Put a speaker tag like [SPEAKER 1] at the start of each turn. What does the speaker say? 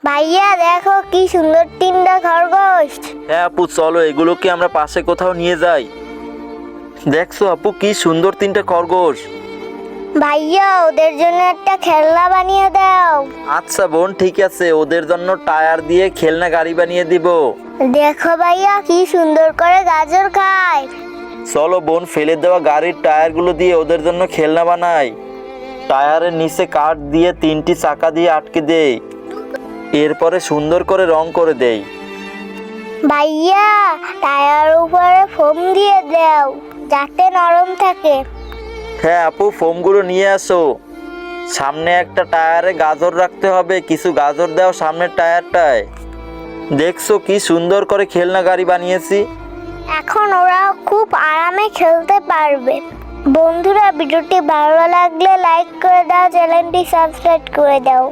[SPEAKER 1] ভাইয়া দেখো কি সুন্দর তিনটা খরগোশ।
[SPEAKER 2] হ্যাঁ আপু, চলো এগুলোকে আমরা পাশে কোথাও নিয়ে যাই। দেখছো আপু, কি সুন্দর তিনটা খরগোশ।
[SPEAKER 1] ভাইয়া ওদের জন্য একটা খেলনা বানিয়ে দাও।
[SPEAKER 2] আচ্ছা বোন, ঠিক আছে, ওদের জন্য টায়ার দিয়ে খেলনা গাড়ি বানিয়ে দিব।
[SPEAKER 1] দেখো ভাইয়া কি সুন্দর করে গাজর খায়।
[SPEAKER 2] চলো বোন, ফেলে দেওয়া গাড়ির টায়ারগুলো দিয়ে ওদের জন্য খেলনা বানাই। টায়ারের নিচে কাঠ দিয়ে 3টি চাকা দিয়ে আটকে দেই, এরপরে সুন্দর করে রং করে দেই।
[SPEAKER 1] ভাইয়া টায়ার উপরে ফোম দিয়ে দাও যাতে নরম থাকে।
[SPEAKER 2] হ্যাঁ আপু, ফোমগুলো নিয়ে আসো। সামনে একটা টায়ারে গাজর রাখতে হবে, কিছু গাজর দাও সামনের টায়ারটায়। দেখছো কি সুন্দর করে খেলনা গাড়ি বানিয়েছি।
[SPEAKER 1] এখন ওরা খুব আরামে খেলতে পারবে। বন্ধুরা ভিডিওটি ভালো লাগলে লাইক করে দাও, চ্যানেলটি সাবস্ক্রাইব করে দাও।